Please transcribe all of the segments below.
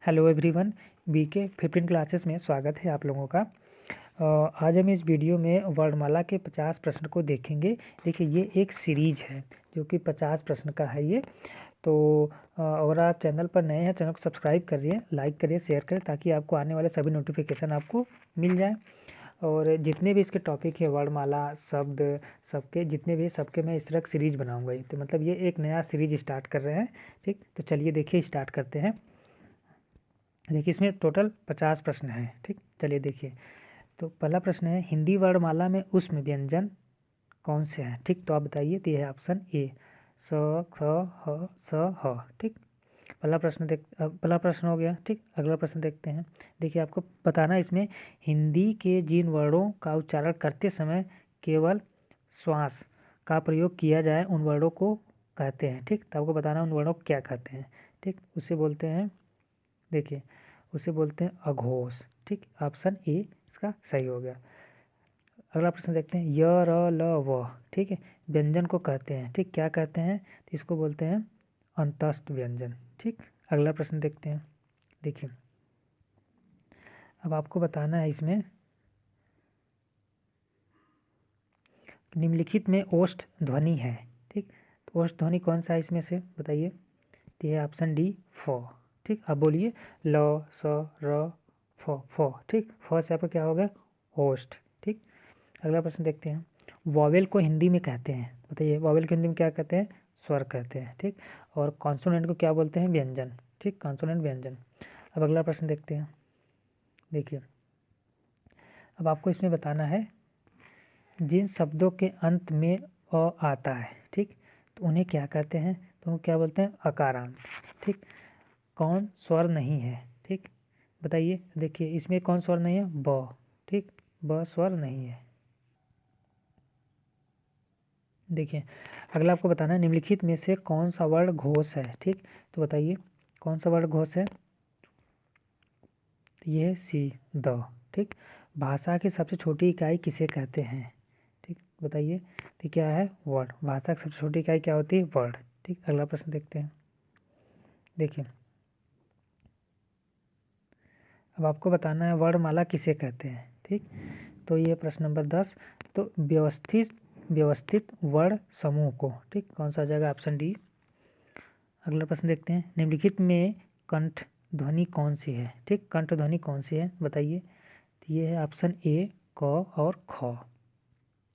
Hello everyone, BK 15 classes में स्वागत है आप लोगों का। आज हम इस वीडियो में वर्णमाला के 50 प्रश्न को देखेंगे। देखिए, ये एक सीरीज है जो कि 50 प्रश्न का है ये। तो अगर आप चैनल पर नए हैं, चैनल को सब्सक्राइब करिए, लाइक करिए, शेयर करें ताकि आपको आने वाले सभी नोटिफिकेशन आपको मिल जाए। और जितने भी इसके टॉपिक है, वर्णमाला, शब्द, सबके जितने भी सबके मैं इस तरह सीरीज बनाऊँगा। तो मतलब ये एक नया सीरीज स्टार्ट कर रहे हैं। ठीक, तो चलिए देखिए स्टार्ट करते हैं। देखिए, इसमें टोटल 50 प्रश्न हैं। ठीक, चलिए देखिए। तो पहला प्रश्न है, हिंदी वर्णमाला में ऊष्म व्यंजन कौन से हैं? ठीक, तो आप बताइए। तो यह है ऑप्शन ए, स, ख, ह, स, ह। ठीक, पहला प्रश्न हो गया। ठीक, अगला प्रश्न देखते हैं। देखिए, आपको बताना है इसमें हिंदी के जिन वर्णों का उच्चारण करते समय केवल श्वास का प्रयोग किया जाए उन वर्णों को कहते हैं। ठीक, तो आपको बताना उन वर्णों को क्या कहते हैं। ठीक, उसे बोलते हैं, देखिए, उसे बोलते हैं अघोष। ठीक, ऑप्शन ए इसका सही हो गया। अगला प्रश्न देखते हैं, य, र, ल, व। ठीक है, व्यंजन को कहते हैं। ठीक, क्या कहते हैं? तो इसको बोलते हैं अंतस्थ व्यंजन। ठीक, अगला प्रश्न देखते हैं। देखिए, अब आपको बताना है इसमें निम्नलिखित में ओष्ठ ध्वनि है। ठीक, तो ओष्ठ ध्वनि कौन सा है इसमें से बताइए। तो यह ऑप्शन डी, फ। ठीक, अब बोलिए, ल, स, र, फ। ठीक, फ से आपका क्या होगा? ओष्ठ। ठीक, अगला प्रश्न देखते हैं, वॉवेल को हिंदी में कहते हैं। बताइए, वॉवेल को हिंदी में क्या कहते हैं? स्वर कहते हैं। ठीक, और कॉन्सोनेंट को क्या बोलते हैं? व्यंजन। ठीक, कॉन्सोनेंट व्यंजन। अब अगला प्रश्न देखते हैं। देखिए, अब आपको इसमें बताना है जिन शब्दों के अंत में अ आता है, ठीक, तो उन्हें क्या कहते हैं? तो उनको क्या बोलते हैं? अकारांत। ठीक, कौन स्वर नहीं है? ठीक, बताइए। देखिए, इसमें कौन स्वर नहीं है? ब। ठीक, ब स्वर नहीं है। देखिए, अगला आपको बताना है निम्नलिखित में से कौन सा वर्ण घोष है। ठीक, तो बताइए कौन सा वर्ण घोष है? तो ये है सी, द। ठीक, भाषा की सबसे छोटी इकाई किसे कहते हैं? ठीक, बताइए। तो क्या है? वर्ड। भाषा की सबसे छोटी इकाई क्या होती है? वर्ड। ठीक, अगला प्रश्न देखते हैं। देखिए, अब आपको बताना है वर्णमाला किसे कहते हैं। ठीक, तो ये प्रश्न नंबर 10। तो व्यवस्थित वर्ण समूह को। ठीक, कौन सा आ जाएगा? Option D. अगला प्रश्न देखते हैं, निम्नलिखित में कंठ ध्वनि कौन सी है? ठीक, कंठ ध्वनि कौन सी है बताइए। तो ये है ऑप्शन ए, क और ख।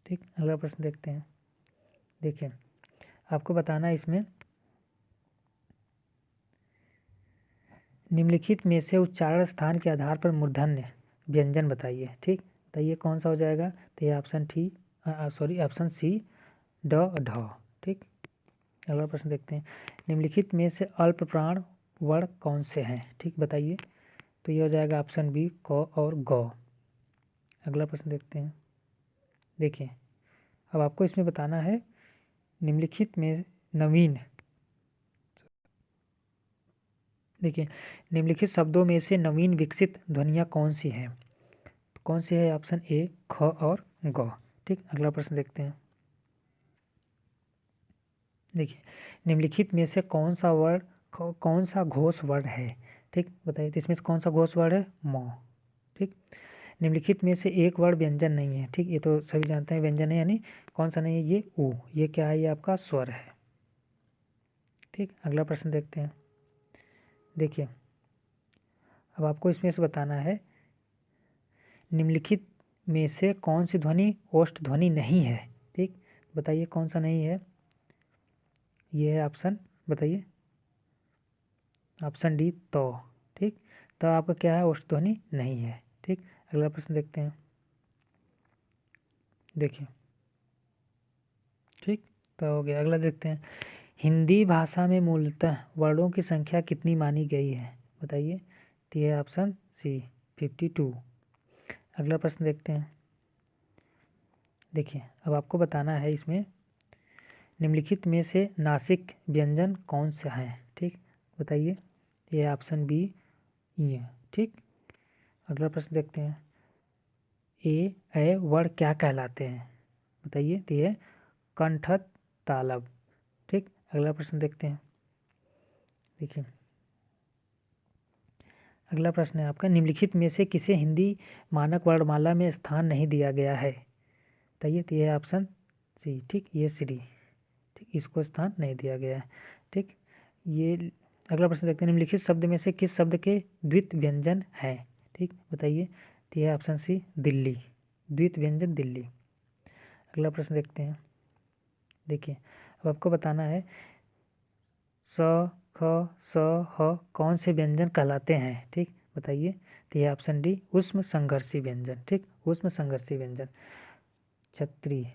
ठीक, अगला प्रश्न देखते हैं। देखिए, आपको बताना है इसमें निम्नलिखित में से उच्चारण स्थान के आधार पर मूर्धन्य व्यंजन बताइए। ठीक, बताइए कौन सा हो जाएगा। तो ये ऑप्शन सी, ड, ढ। ठीक, अगला प्रश्न देखते हैं, निम्नलिखित में से अल्प प्राण वर्ण कौन से हैं? ठीक, बताइए। तो ये हो जाएगा ऑप्शन बी, क और ग। अगला प्रश्न देखते हैं। देखिए, अब आपको इसमें बताना है निम्नलिखित में नवीन, देखिए, निम्नलिखित शब्दों में से नवीन विकसित ध्वनियाँ कौन सी हैं? तो कौन सी है? ऑप्शन ए, ख और ग। ठीक, अगला प्रश्न देखते हैं। देखिए, निम्नलिखित में से कौन सा घोष वर्ण है? ठीक, बताइए। तो इसमें से कौन सा घोष वर्ण है? म। ठीक, निम्नलिखित में से एक वर्ण व्यंजन नहीं है। ठीक, ये तो सभी जानते हैं व्यंजन है, यानी कौन सा नहीं है? ये ऊ। ये क्या है? ये आपका स्वर है। ठीक, अगला प्रश्न देखते हैं। देखिए, अब आपको इसमें से बताना है निम्नलिखित में से कौन सी ध्वनि ओष्ठ ध्वनि नहीं है। ठीक, बताइए कौन सा नहीं है। ये है ऑप्शन, बताइए, ऑप्शन डी, तो। ठीक, तो आपका क्या है? ओष्ठ ध्वनि नहीं है। ठीक, अगला प्रश्न देखते हैं। देखिए, ठीक, तो हो गया। अगला देखते हैं, हिंदी भाषा में मूलतः वर्णों की संख्या कितनी मानी गई है? बताइए। तो ये ऑप्शन सी, 52। अगला प्रश्न देखते हैं। देखिए, अब आपको बताना है इसमें निम्नलिखित में से नासिक व्यंजन कौन सा है? ठीक, बताइए। ये ऑप्शन बी, ई। ठीक, अगला प्रश्न देखते हैं, ए वर्ण क्या कहलाते हैं? बताइए। तो ये कंठ तालब। ठीक, अगला प्रश्न देखते हैं। देखिए, अगला प्रश्न है आपका, निम्नलिखित में से किसे हिंदी मानक वर्णमाला में स्थान नहीं दिया गया है? बताइए। तो ये ऑप्शन सी, ठीक, ये श्री, ठीक, इसको स्थान नहीं दिया गया है, ठीक। ये अगला प्रश्न देखते हैं, निम्नलिखित शब्द में से किस शब्द के द्वित व्यंजन है? ठीक, बताइए। तो यह ऑप्शन सी, दिल्ली, द्वित व्यंजन दिल्ली। अगला प्रश्न देखते हैं, देखिए अब आपको बताना है स, ख, स, ह कौन से व्यंजन कहलाते हैं? ठीक, बताइए। तो यह ऑप्शन डी, ऊष्म संघर्षी व्यंजन, ठीक, ऊष्म संघर्षी व्यंजन। छत्री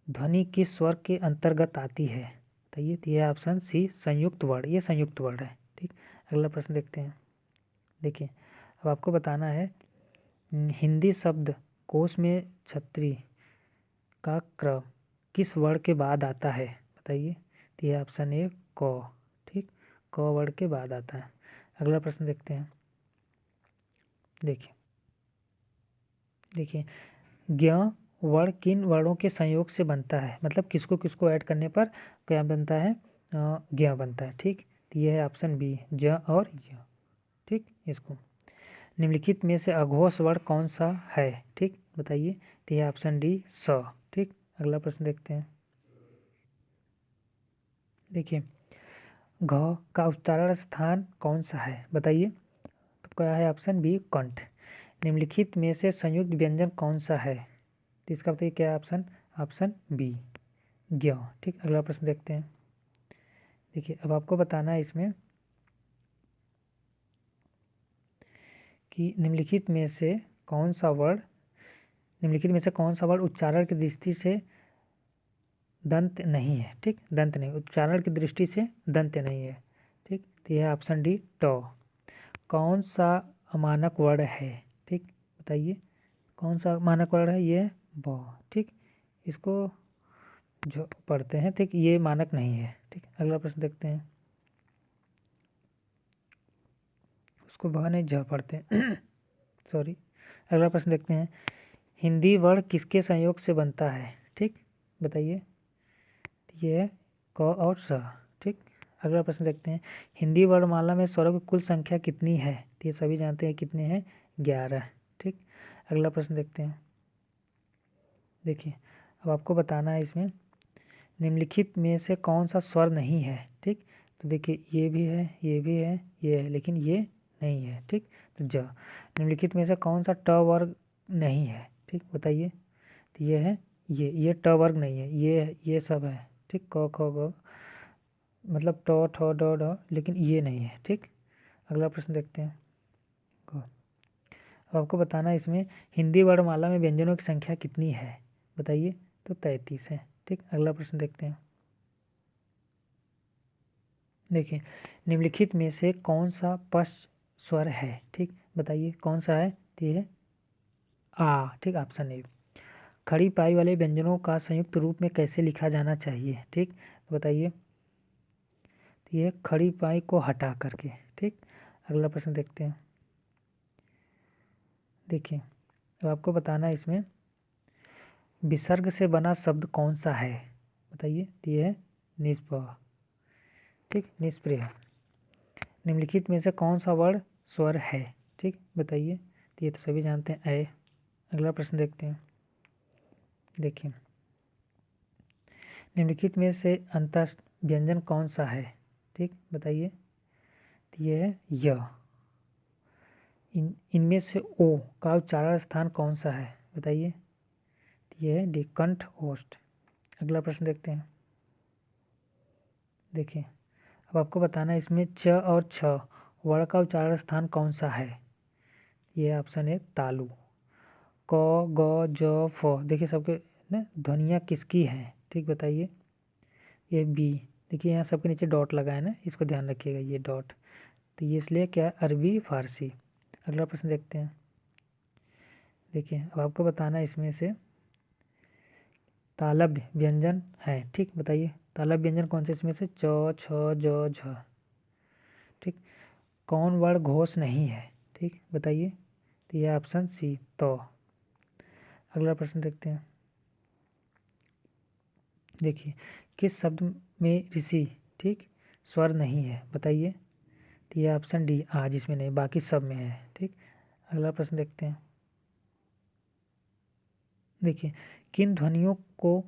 ध्वनि किस स्वर के अंतर्गत आती है? बताइए। तो यह ऑप्शन सी, संयुक्त वर्ण, ये संयुक्त वर्ण है, ठीक। अगला प्रश्न देखते हैं, देखिए अब आपको बताना है हिंदी शब्द कोश में छत्री का क्रम किस वर्ण के बाद आता है? बताइए। तो यह ऑप्शन ए, क, ठीक, क वर्ण के बाद आता है। अगला प्रश्न देखते हैं, देखिए देखिए ज्ञ वर्ण किन वर्णों के संयोग से बनता है? मतलब किसको किसको ऐड करने पर क्या बनता है? ज्ञ बनता है, ठीक। तो यह है ऑप्शन बी, ज और य, ठीक। इसको निम्नलिखित में से अघोष वर्ण कौन सा है? ठीक, बताइए। तो यह ऑप्शन डी, स, ठीक। अगला प्रश्न देखते हैं, देखिए घ का उच्चारण स्थान कौन सा है? बताइए। तो क्या है? ऑप्शन बी, कंठ। निम्नलिखित में से संयुक्त व्यंजन कौन सा है? तो इसका बताइए क्या ऑप्शन? ऑप्शन बी, ज्ञ, ठीक। अगला प्रश्न देखते हैं, देखिए अब आपको बताना है इसमें कि निम्नलिखित में से कौन सा वर्ण, निम्नलिखित में से कौन सा वर्ण उच्चारण की दृष्टि से दंत नहीं है? ठीक, दंत नहीं, उच्चारण की दृष्टि से दंत नहीं है, ठीक। तो यह ऑप्शन डी, ट। कौन सा अमानक वर्ण है? ठीक, बताइए। कौन सा मानक वर्ण है? ये ब, ठीक। इसको जो पढ़ते हैं, ठीक, ये मानक नहीं है, ठीक। अगला प्रश्न देखते हैं, उसको ब नहीं, झ पढ़ते हैं सॉरी। अगला प्रश्न देखते हैं, हिंदी वर्ण किसके संयोग से बनता है? ठीक, बताइए। ये है क और स, ठीक। अगला प्रश्न देखते हैं, हिंदी वर्णमाला में स्वरों की कुल संख्या कितनी है? तो ये सभी जानते हैं कितने हैं, 11, ठीक। अगला प्रश्न देखते हैं, देखिए अब आपको बताना है इसमें निम्नलिखित में से कौन सा स्वर नहीं है? ठीक, तो देखिए ये भी है, ये भी है, ये है, लेकिन ये नहीं है, ठीक। तो ज निम्नलिखित में से कौन सा ट वर्ग नहीं है? ठीक, बताइए। तो ये है, ये ट वर्ग नहीं है, ये सब है, ठीक। क, ख, ग, मतलब ट, ठ, ड, ढ, लेकिन ये नहीं है, ठीक। अगला प्रश्न देखते हैं, अब आपको बताना है इसमें हिंदी वर्णमाला में व्यंजनों की संख्या कितनी है? बताइए। तो 33 है, ठीक। अगला प्रश्न देखते हैं, देखिए निम्नलिखित में से कौन सा पश्च स्वर है? ठीक, बताइए कौन सा है? तो ये है आ, ठीक, ऑप्शन ए। खड़ी पाई वाले व्यंजनों का संयुक्त रूप में कैसे लिखा जाना चाहिए? ठीक, तो बताइए। तो ये खड़ी पाई को हटा करके, ठीक। अगला प्रश्न देखते हैं, देखिए अब आपको बताना है इसमें विसर्ग से बना शब्द कौन सा है? बताइए। तो ये है निष्प्रह, ठीक, निष्प्रह। निम्नलिखित में से कौन सा वर्ण स्वर है? ठीक, बताइए। तो ये तो सभी जानते हैं, ए। अगला प्रश्न देखते हैं, देखिए निम्नलिखित में से अंतर व्यंजन कौन सा है? ठीक, बताइए। तो ये है य। इनमें से ओ का उच्चारण स्थान कौन सा है? बताइए। तो ये है डी, कंठ ओष्ठ। अगला प्रश्न देखते हैं, देखिए अब आपको बताना है इसमें च और छ वर्ण का उच्चारण स्थान कौन सा है? ये ऑप्शन है तालु। क, ग, ज, फ, देखिए सबके ना ध्वनियाँ किसकी हैं? ठीक, बताइए। ये बी, देखिए यहाँ सबके नीचे डॉट लगा है ना, इसको ध्यान रखिएगा, ये डॉट। तो ये इसलिए क्या है, अरबी फारसी। अगला प्रश्न देखते हैं, देखिए अब आपको बताना है इसमें से तालव्य व्यंजन है। ठीक, बताइए तालव्य व्यंजन कौन से इसमें से? च, छ, ज, झ, ठीक। कौन वर्ण घोष नहीं है? ठीक, बताइए। तो यह ऑप्शन सी, तो। अगला प्रश्न देखते हैं, देखिए किस शब्द में ऋषि, ठीक, स्वर नहीं है? बताइए। तो ये ऑप्शन डी आज इसमें नहीं, बाकी सब में है। ठीक, अगला प्रश्न देखते हैं। देखिए, किन ध्वनियों को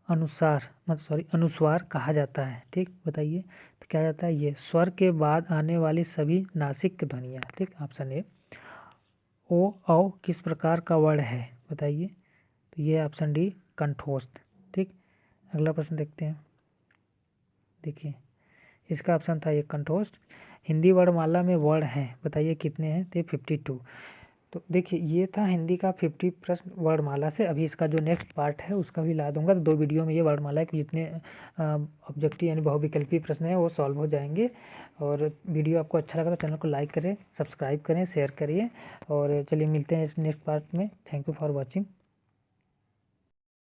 अनुस्वार कहा जाता है? ठीक, बताइए। तो क्या जाता है? ये स्वर के बाद आने वाली सभी नासिक ध्वनियाँ। ठीक, ऑप्शन ए। ओ औ किस प्रकार का वर्ण है? बताइए। तो ये ऑप्शन डी कंठोस्त। ठीक, अगला प्रश्न देखते हैं। देखिए, इसका ऑप्शन था ये कंठोस्त। हिंदी वर्णमाला में वर्ण हैं, बताइए कितने हैं? तो 52। तो देखिए, ये था हिंदी का 50 प्रश्न वर्णमाला से। अभी इसका जो नेक्स्ट पार्ट है उसका भी ला दूंगा, तो 2 वीडियो में ये वर्णमाला के जितने ऑब्जेक्टिव यानी बहुविकल्पी प्रश्न हैं वो सॉल्व हो जाएंगे। और वीडियो आपको अच्छा लगा तो चैनल को लाइक करें, सब्सक्राइब करें, शेयर करिए। और चलिए मिलते हैं इस नेक्स्ट पार्ट में। Thank you for watching.